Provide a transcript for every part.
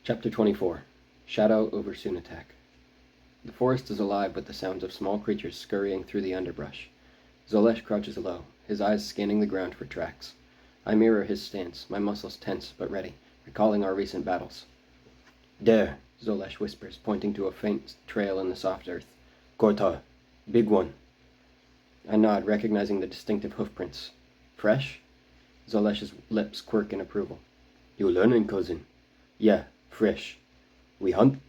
Chapter 24. Shadow over Sunatak. The forest is alive with the sounds of small creatures scurrying through the underbrush. Zolesh crouches low, his eyes scanning the ground for tracks. I mirror his stance, my muscles tense but ready, recalling our recent battles. There, Zolesh whispers, pointing to a faint trail in the soft earth. Gortar, big one. I nod, recognizing the distinctive hoofprints. Fresh? Zolesh's lips quirk in approval. You learning, cousin? Yeah, fresh. We hunt?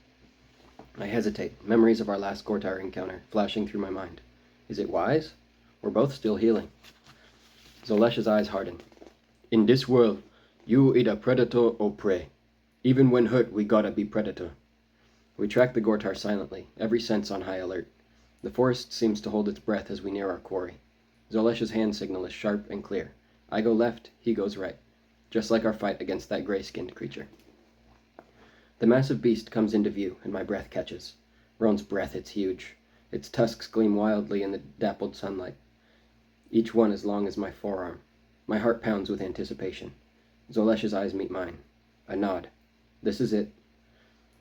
I hesitate, memories of our last Gortar encounter flashing through my mind. Is it wise? We're both still healing. Zolesh's eyes harden. In this world, you either predator or prey. Even when hurt, we gotta be predator. We track the Gortar silently, every sense on high alert. The forest seems to hold its breath as we near our quarry. Zolesh's hand signal is sharp and clear. I go left, he goes right. Just like our fight against that gray-skinned creature. The massive beast comes into view, and my breath catches. Roan's breath hits huge. Its tusks gleam wildly in the dappled sunlight. Each one as long as my forearm. My heart pounds with anticipation. Zolesh's eyes meet mine. I nod. This is it.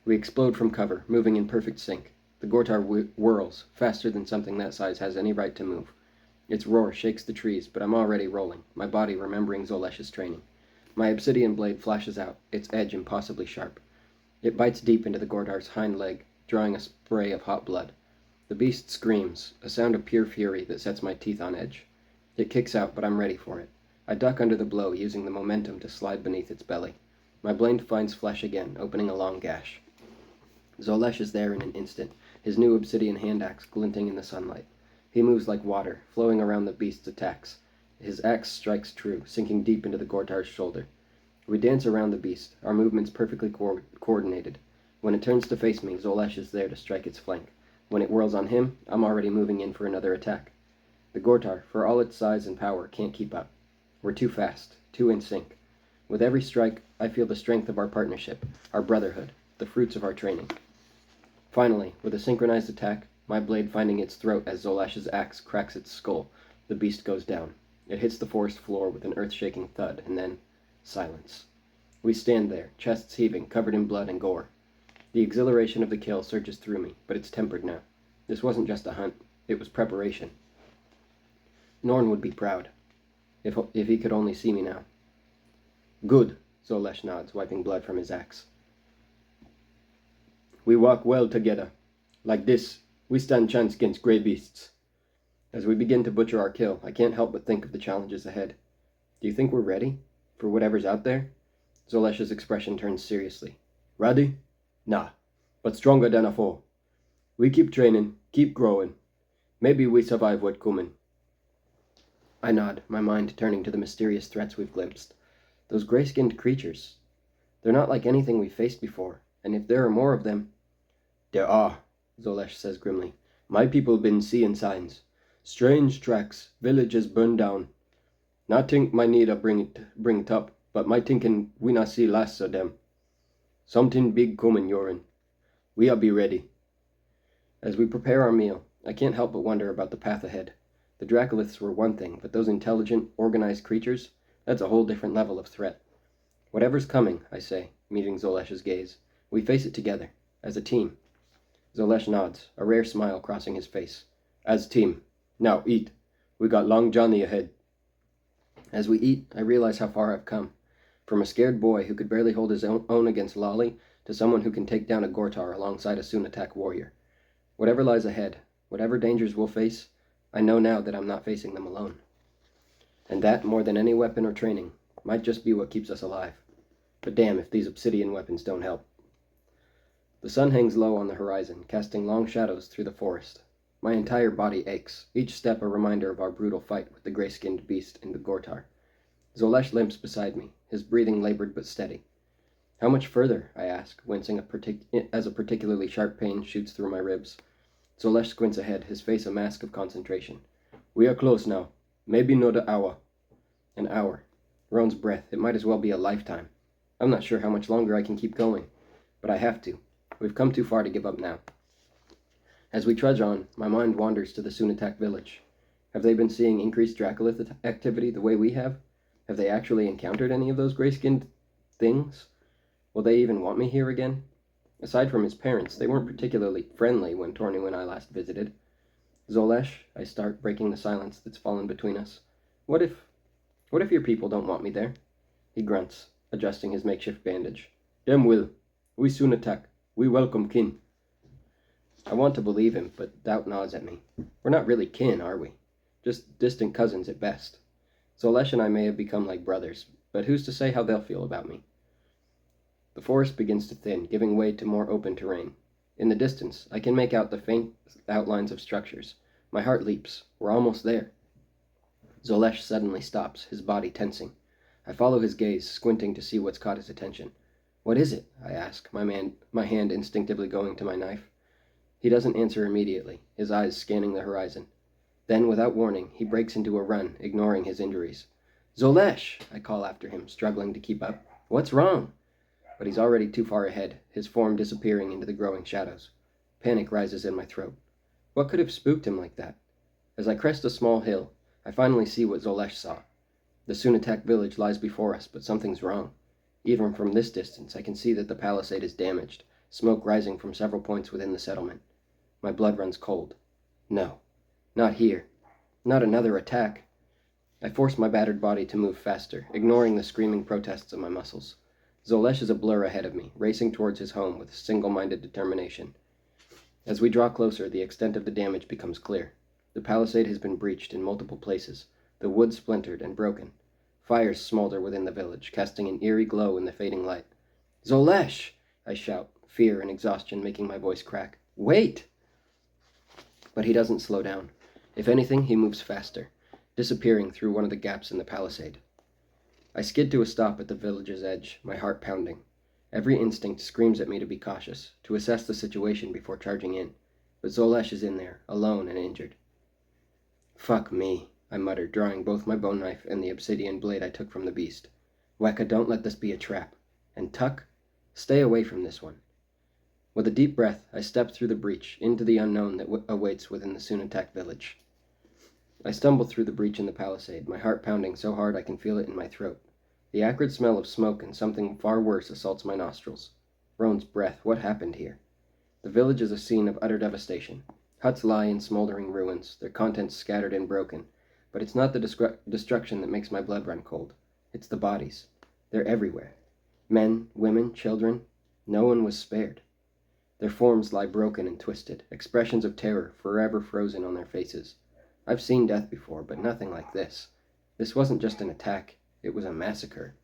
We explode from cover, moving in perfect sync. The Gortar whirls, faster than something that size has any right to move. Its roar shakes the trees, but I'm already rolling, my body remembering Zolesh's training. My obsidian blade flashes out, its edge impossibly sharp. It bites deep into the Gortar's hind leg, drawing a spray of hot blood. The beast screams, a sound of pure fury that sets my teeth on edge. It kicks out, but I'm ready for it. I duck under the blow, using the momentum to slide beneath its belly. My blade finds flesh again, opening a long gash. Zolesh is there in an instant, his new obsidian hand axe glinting in the sunlight. He moves like water, flowing around the beast's attacks. His axe strikes true, sinking deep into the Gortar's shoulder. We dance around the beast, our movements perfectly coordinated. When it turns to face me, Zolesh is there to strike its flank. When it whirls on him, I'm already moving in for another attack. The Gortar, for all its size and power, can't keep up. We're too fast, too in sync. With every strike, I feel the strength of our partnership, our brotherhood, the fruits of our training. Finally, with a synchronized attack, my blade finding its throat as Zolesh's axe cracks its skull, the beast goes down. It hits the forest floor with an earth-shaking thud, and then silence. We stand there, chests heaving, covered in blood and gore. The exhilaration of the kill surges through me, but it's tempered now. This wasn't just a hunt, it was preparation. Norn would be proud, if he could only see me now. Good, Zolesh nods, wiping blood from his axe. We walk well together. Like this, we stand chance against grey beasts. As we begin to butcher our kill, I can't help but think of the challenges ahead. Do you think we're ready? For whatever's out there? Zolesh's expression turns seriously. Ready? Nah, but stronger than afore. We keep training, keep growing. Maybe we survive what coming. I nod, my mind turning to the mysterious threats we've glimpsed. Those gray-skinned creatures. They're not like anything we've faced before, and if there are more of them... There are, Zolesh says grimly. My people been seeing signs. Strange tracks, villages burned down. Not think my need a bring it up, but my thinking we not see last of them. Something big coming, Yorin. We are be ready. As we prepare our meal, I can't help but wonder about the path ahead. The Dracoliths were one thing, but those intelligent, organized creatures, that's a whole different level of threat. Whatever's coming, I say, meeting Zolesh's gaze, we face it together, as a team. Zolesh nods, a rare smile crossing his face. As team. Now eat. We got long journey ahead. As we eat, I realize how far I've come. From a scared boy who could barely hold his own against Lolly, to someone who can take down a Gortar alongside a Sunatak warrior. Whatever lies ahead, whatever dangers we'll face, I know now that I'm not facing them alone. And that, more than any weapon or training, might just be what keeps us alive. But damn if these obsidian weapons don't help. The sun hangs low on the horizon, casting long shadows through the forest. My entire body aches, each step a reminder of our brutal fight with the gray-skinned beast in the Gortar. Zolesh limps beside me, his breathing labored but steady. How much further? I ask, wincing as a particularly sharp pain shoots through my ribs. Zolesh squints ahead, his face a mask of concentration. We are close now. Maybe another hour. An hour. Roan's breath. It might as well be a lifetime. I'm not sure how much longer I can keep going, but I have to. We've come too far to give up now. As we trudge on, my mind wanders to the Sunatak village. Have they been seeing increased Dracolith activity the way we have? Have they actually encountered any of those gray-skinned things? Will they even want me here again? Aside from his parents, they weren't particularly friendly when Tornu and I last visited. Zolesh, I start, breaking the silence that's fallen between us. What if your people don't want me there? He grunts, adjusting his makeshift bandage. Dem will. We soon attack. We welcome kin. I want to believe him, but doubt gnaws at me. We're not really kin, are we? Just distant cousins at best. Zolesh and I may have become like brothers, but who's to say how they'll feel about me? The forest begins to thin, giving way to more open terrain. In the distance, I can make out the faint outlines of structures. My heart leaps. We're almost there. Zolesh suddenly stops, his body tensing. I follow his gaze, squinting to see what's caught his attention. What is it? I ask, my hand instinctively going to my knife. He doesn't answer immediately, his eyes scanning the horizon. Then, without warning, he breaks into a run, ignoring his injuries. Zolesh! I call after him, struggling to keep up. What's wrong? But he's already too far ahead, his form disappearing into the growing shadows. Panic rises in my throat. What could have spooked him like that? As I crest a small hill, I finally see what Zolesh saw. The Sunatak village lies before us, but something's wrong. Even from this distance, I can see that the palisade is damaged, smoke rising from several points within the settlement. My blood runs cold. No, not here. Not another attack. I force my battered body to move faster, ignoring the screaming protests of my muscles. Zolesh is a blur ahead of me, racing towards his home with single-minded determination. As we draw closer, the extent of the damage becomes clear. The palisade has been breached in multiple places, the wood splintered and broken. Fires smolder within the village, casting an eerie glow in the fading light. Zolesh! I shout, fear and exhaustion making my voice crack. Wait! But he doesn't slow down. If anything, he moves faster, disappearing through one of the gaps in the palisade. I skid to a stop at the village's edge, my heart pounding. Every instinct screams at me to be cautious, to assess the situation before charging in. But Zolesh is in there, alone and injured. Fuck me, I muttered, drawing both my bone knife and the obsidian blade I took from the beast. Weka, don't let this be a trap. And Tuck, stay away from this one. With a deep breath, I step through the breach, into the unknown that awaits within the Sunatak village. I stumble through the breach in the palisade, my heart pounding so hard I can feel it in my throat. The acrid smell of smoke and something far worse assaults my nostrils. Roan's breath, what happened here? The village is a scene of utter devastation. Huts lie in smoldering ruins, their contents scattered and broken. But it's not the destruction that makes my blood run cold. It's the bodies. They're everywhere. Men, women, children. No one was spared. Their forms lie broken and twisted, expressions of terror forever frozen on their faces. I've seen death before, but nothing like this. This wasn't just an attack. It was a massacre.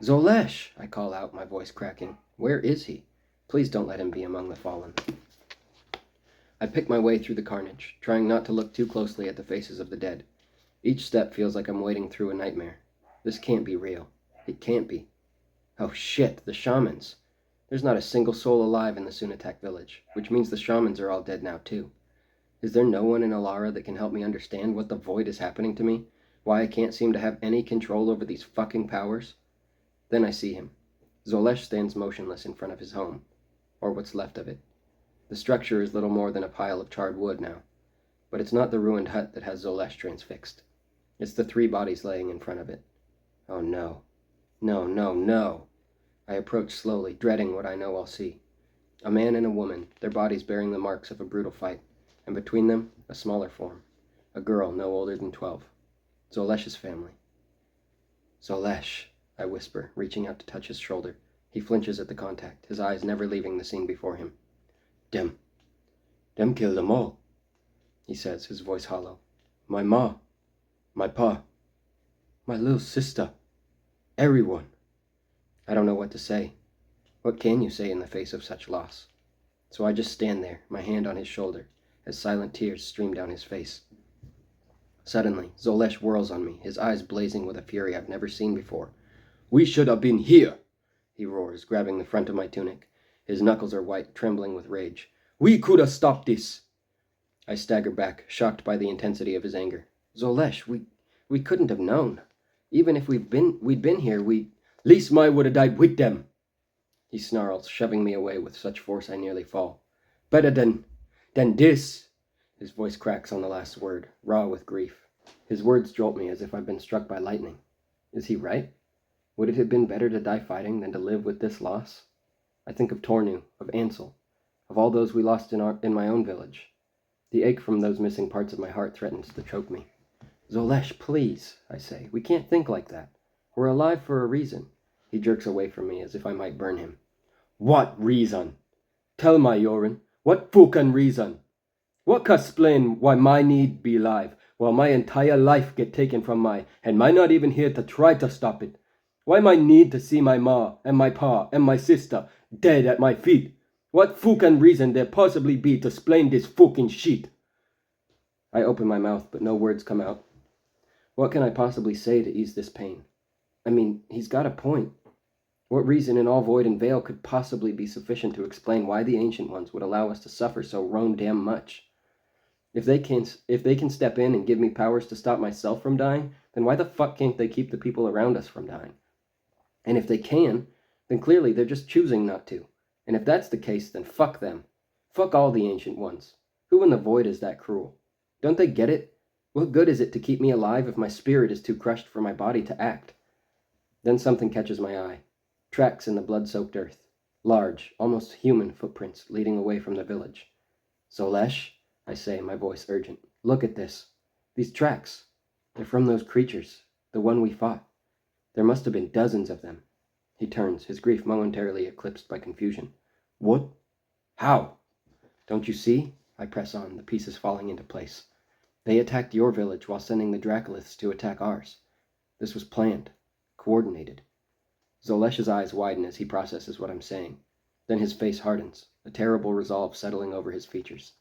Zolesh! I call out, my voice cracking. Where is he? Please don't let him be among the fallen. I pick my way through the carnage, trying not to look too closely at the faces of the dead. Each step feels like I'm wading through a nightmare. This can't be real. It can't be. Oh shit, the shamans! There's not a single soul alive in the Sunatak village, which means the shamans are all dead now too. Is there no one in Alara that can help me understand what the void is happening to me? Why I can't seem to have any control over these fucking powers? Then I see him. Zolesh stands motionless in front of his home, or what's left of it. The structure is little more than a pile of charred wood now, but it's not the ruined hut that has Zolesh transfixed. It's the 3 bodies laying in front of it. Oh no. No, no, no! I approach slowly, dreading what I know I'll see. A man and a woman, their bodies bearing the marks of a brutal fight, and between them, a smaller form. A girl no older than 12. Zolesh's family. Zolesh, I whisper, reaching out to touch his shoulder. He flinches at the contact, his eyes never leaving the scene before him. Dem killed them all, he says, his voice hollow. My ma, my pa, my little sister, everyone. I don't know what to say. What can you say in the face of such loss? So I just stand there, my hand on his shoulder, as silent tears stream down his face. Suddenly, Zolesh whirls on me, his eyes blazing with a fury I've never seen before. We should have been here, he roars, grabbing the front of my tunic. His knuckles are white, trembling with rage. We could have stopped this. I stagger back, shocked by the intensity of his anger. Zolesh, we couldn't have known. Even if we'd been here, Least my would have died with them. He snarls, shoving me away with such force I nearly fall. Better than this. His voice cracks on the last word, raw with grief. His words jolt me as if I've been struck by lightning. Is he right? Would it have been better to die fighting than to live with this loss? I think of Tornu, of Ansel, of all those we lost in my own village. The ache from those missing parts of my heart threatens to choke me. Zolesh, please, I say. We can't think like that. We're alive for a reason. He jerks away from me as if I might burn him. What reason? Tell my Yoren, what fucking reason? What can explain why my need be alive, while my entire life get taken from my, and my not even here to try to stop it? Why my need to see my ma, and my pa, and my sister dead at my feet? What fucking reason there possibly be to explain this fucking shit? I open my mouth, but no words come out. What can I possibly say to ease this pain? I mean, he's got a point. What reason in all void and veil could possibly be sufficient to explain why the Ancient Ones would allow us to suffer so roan damn much? If they can step in and give me powers to stop myself from dying, then why the fuck can't they keep the people around us from dying? And if they can, then clearly they're just choosing not to. And if that's the case, then fuck them. Fuck all the Ancient Ones. Who in the void is that cruel? Don't they get it? What good is it to keep me alive if my spirit is too crushed for my body to act? Then something catches my eye. Tracks in the blood-soaked earth. Large, almost human footprints leading away from the village. Zolesh, I say, my voice urgent. Look at this. These tracks. They're from those creatures. The one we fought. There must have been dozens of them. He turns, his grief momentarily eclipsed by confusion. What? How? Don't you see? I press on, the pieces falling into place. They attacked your village while sending the Dracoliths to attack ours. This was planned. Coordinated. Zolesh's eyes widen as he processes what I'm saying. Then his face hardens, a terrible resolve settling over his features.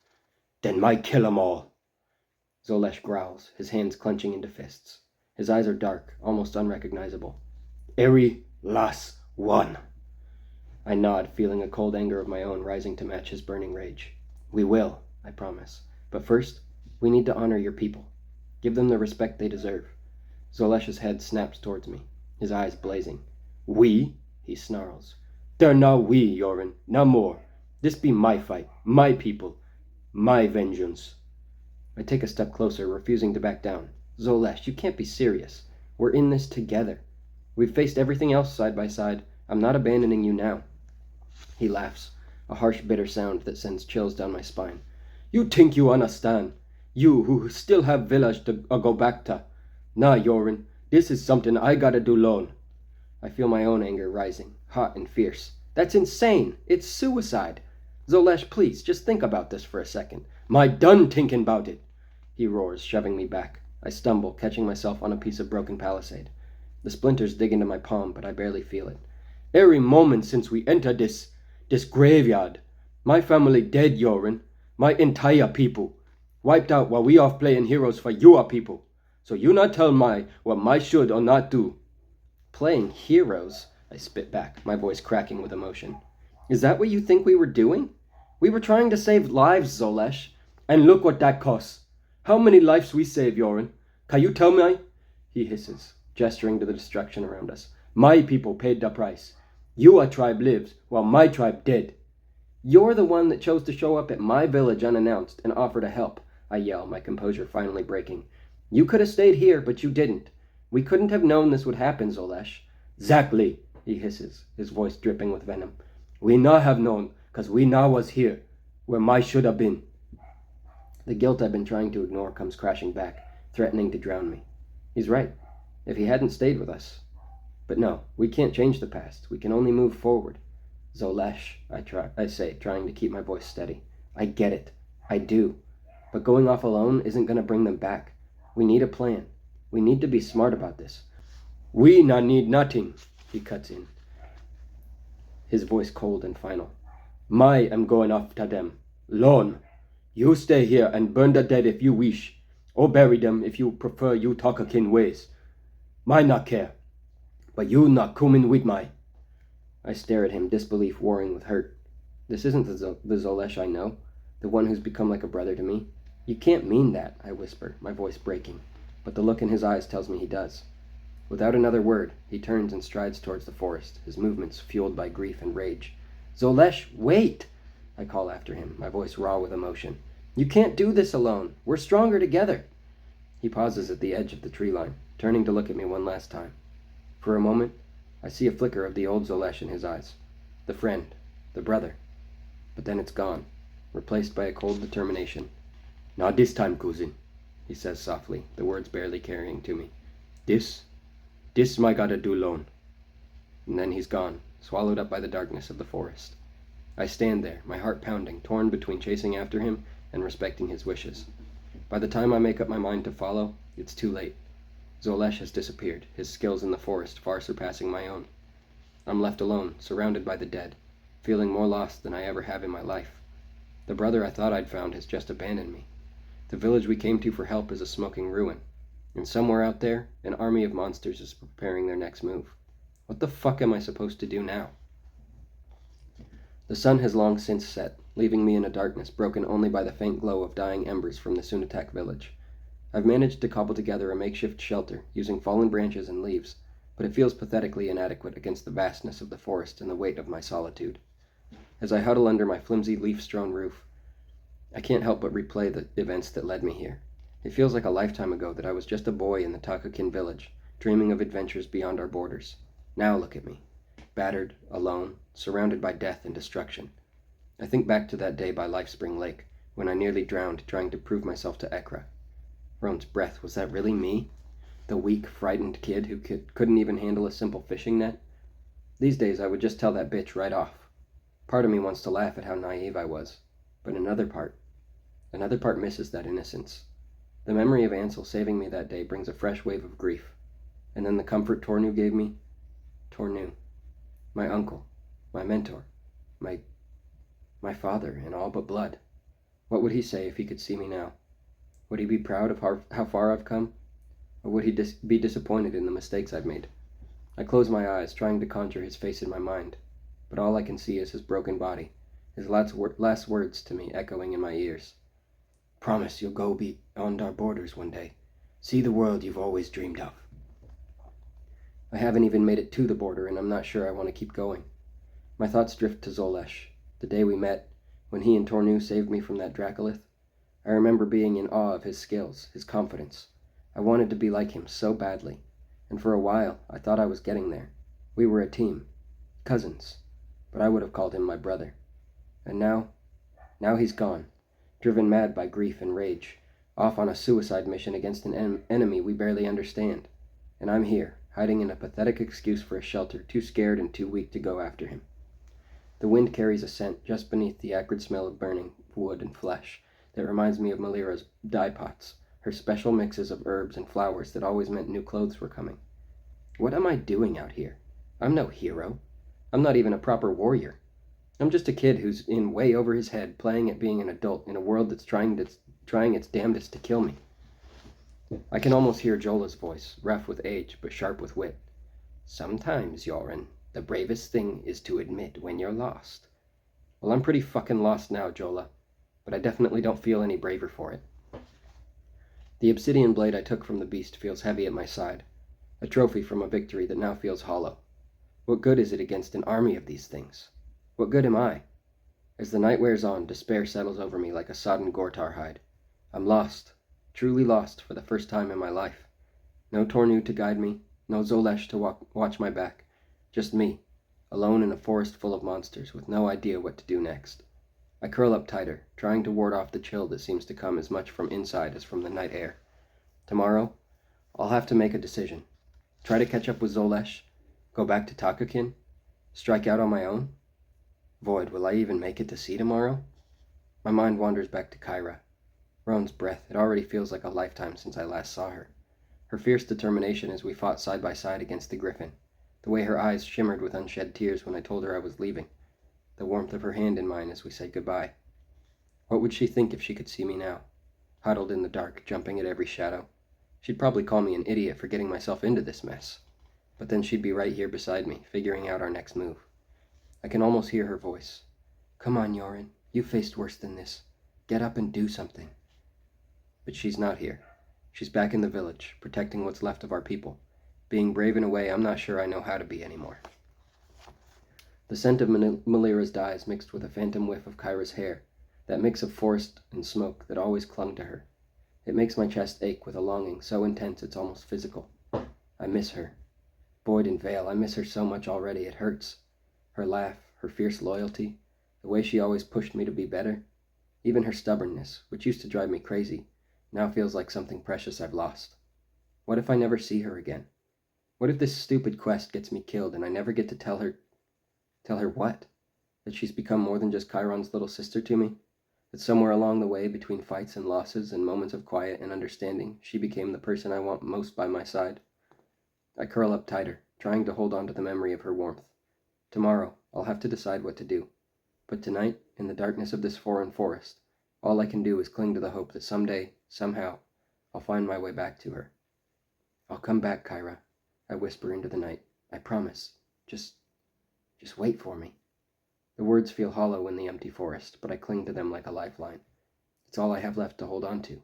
Then might kill 'em all. Zolesh growls, his hands clenching into fists. His eyes are dark, almost unrecognizable. Every last one. I nod, feeling a cold anger of my own rising to match his burning rage. We will, I promise. But first, we need to honor your people. Give them the respect they deserve. Zolesh's head snaps towards me, his eyes blazing. We? He snarls. They're not we, Yoren, no more. This be my fight, my people, my vengeance. I take a step closer, refusing to back down. Zolesh, you can't be serious. We're in this together. We've faced everything else side by side. I'm not abandoning you now. He laughs, a harsh, bitter sound that sends chills down my spine. You think you understand? You who still have village to go back to. Nah, Yoren, this is something I gotta do alone. I feel my own anger rising, hot and fierce. That's insane. It's suicide. Zolesh, please, just think about this for a second. My done thinking about it, he roars, shoving me back. I stumble, catching myself on a piece of broken palisade. The splinters dig into my palm, but I barely feel it. Every moment since we entered this graveyard, my family dead, Yoren. My entire people. Wiped out while we off playing heroes for your people. So you not tell my what my should or not do. Playing heroes? I spit back, my voice cracking with emotion. Is that what you think we were doing? We were trying to save lives, Zolesh. And look what that costs. How many lives we save, Yoren? Can you tell me? He hisses, gesturing to the destruction around us. My people paid the price. Your tribe lives, while my tribe dead. You're the one that chose to show up at my village unannounced and offer to help, I yell, my composure finally breaking. You could have stayed here, but you didn't. We couldn't have known this would happen, Zolesh. Exactly, he hisses, his voice dripping with venom. We not have known, 'cause we now was here, where my should have been. The guilt I've been trying to ignore comes crashing back, threatening to drown me. He's right. If he hadn't stayed with us. But no, we can't change the past. We can only move forward. Zolesh, I say, trying to keep my voice steady. I get it. I do. But going off alone isn't going to bring them back. We need a plan. We need to be smart about this. We not need nothing, he cuts in, his voice cold and final. My am going off to them. Lone. You stay here and burn the dead if you wish, or bury them if you prefer you talk akin ways. My not care. But you not coming with my. I stare at him, disbelief warring with hurt. This isn't the Zolesh I know, the one who's become like a brother to me. You can't mean that, I whisper, my voice breaking, but the look in his eyes tells me he does. Without another word, he turns and strides towards the forest, his movements fueled by grief and rage. Zolesh, wait! I call after him, my voice raw with emotion. You can't do this alone. We're stronger together. He pauses at the edge of the tree line, turning to look at me one last time. For a moment, I see a flicker of the old Zolesh in his eyes. The friend. The brother. But then it's gone, replaced by a cold determination. "Not this time, cousin," he says softly, the words barely carrying to me. This my gotta do alone." And then he's gone, swallowed up by the darkness of the forest. I stand there, my heart pounding, torn between chasing after him and respecting his wishes. By the time I make up my mind to follow, it's too late. Zolesh has disappeared, his skills in the forest far surpassing my own. I'm left alone, surrounded by the dead, feeling more lost than I ever have in my life. The brother I thought I'd found has just abandoned me. The village we came to for help is a smoking ruin, and somewhere out there, an army of monsters is preparing their next move. What the fuck am I supposed to do now? The sun has long since set, leaving me in a darkness broken only by the faint glow of dying embers from the Sunatak village. I've managed to cobble together a makeshift shelter, using fallen branches and leaves, but it feels pathetically inadequate against the vastness of the forest and the weight of my solitude. As I huddle under my flimsy, leaf-strewn roof, I can't help but replay the events that led me here. It feels like a lifetime ago that I was just a boy in the Takakin village, dreaming of adventures beyond our borders. Now look at me, battered, alone, surrounded by death and destruction. I think back to that day by Lifespring Lake, when I nearly drowned trying to prove myself to Ekra. Roan's breath, was that really me? The weak, frightened kid who couldn't even handle a simple fishing net? These days I would just tell that bitch right off. Part of me wants to laugh at how naive I was, but another part misses that innocence. The memory of Ansel saving me that day brings a fresh wave of grief, and then the comfort Tornu gave me. Tornu, my uncle, my mentor, my father in all but blood. What would he say if he could see me now? Would he be proud of how far I've come? Or would he be disappointed in the mistakes I've made? I close my eyes, trying to conjure his face in my mind, but all I can see is his broken body, his last words to me echoing in my ears. "Promise you'll go beyond our borders one day. See the world you've always dreamed of." I haven't even made it to the border, and I'm not sure I want to keep going. My thoughts drift to Zolesh, the day we met, when he and Tornu saved me from that Dracolith. I remember being in awe of his skills, his confidence. I wanted to be like him so badly, and for a while I thought I was getting there. We were a team, cousins, but I would have called him my brother. And now he's gone, driven mad by grief and rage, off on a suicide mission against an enemy we barely understand. And I'm here, hiding in a pathetic excuse for a shelter, too scared and too weak to go after him. The wind carries a scent just beneath the acrid smell of burning wood and flesh that reminds me of Malira's dye pots, her special mixes of herbs and flowers that always meant new clothes were coming. What am I doing out here? I'm no hero. I'm not even a proper warrior. I'm just a kid who's in way over his head, playing at being an adult in a world that's trying its damnedest to kill me. I can almost hear Jola's voice, rough with age, but sharp with wit. "Sometimes, Yoren, the bravest thing is to admit when you're lost." Well, I'm pretty fucking lost now, Jola, but I definitely don't feel any braver for it. The obsidian blade I took from the beast feels heavy at my side, a trophy from a victory that now feels hollow. What good is it against an army of these things? What good am I? As the night wears on, despair settles over me like a sodden Gortar hide. I'm lost, truly lost for the first time in my life. No Tornu to guide me, no Zolesh to watch my back. Just me, alone in a forest full of monsters, with no idea what to do next. I curl up tighter, trying to ward off the chill that seems to come as much from inside as from the night air. Tomorrow, I'll have to make a decision. Try to catch up with Zolesh, go back to Takakin, strike out on my own. Void, will I even make it to sea tomorrow? My mind wanders back to Kyra. Roan's breath, it already feels like a lifetime since I last saw her. Her fierce determination as we fought side by side against the griffin. The way her eyes shimmered with unshed tears when I told her I was leaving. The warmth of her hand in mine as we said goodbye. What would she think if she could see me now? Huddled in the dark, jumping at every shadow. She'd probably call me an idiot for getting myself into this mess. But then she'd be right here beside me, figuring out our next move. I can almost hear her voice. "Come on, Yoren. You faced worse than this. Get up and do something." But she's not here. She's back in the village, protecting what's left of our people. Being brave in a way I'm not sure I know how to be anymore. The scent of Malira's dyes mixed with a phantom whiff of Kyra's hair, that mix of forest and smoke that always clung to her. It makes my chest ache with a longing so intense it's almost physical. I miss her. Boyd and Vale, I miss her so much already, it hurts. Her laugh, her fierce loyalty, the way she always pushed me to be better. Even her stubbornness, which used to drive me crazy, now feels like something precious I've lost. What if I never see her again? What if this stupid quest gets me killed and I never get to tell her what? That she's become more than just Chiron's little sister to me? That somewhere along the way, between fights and losses and moments of quiet and understanding, she became the person I want most by my side? I curl up tighter, trying to hold on to the memory of her warmth. Tomorrow, I'll have to decide what to do. But tonight, in the darkness of this foreign forest, all I can do is cling to the hope that someday, somehow, I'll find my way back to her. I'll come back, Kyra, I whisper into the night. I promise. Just wait for me. The words feel hollow in the empty forest, but I cling to them like a lifeline. It's all I have left to hold on to.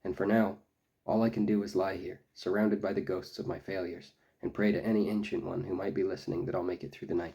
And for now, all I can do is lie here, surrounded by the ghosts of my failures, and pray to any ancient one who might be listening that I'll make it through the night.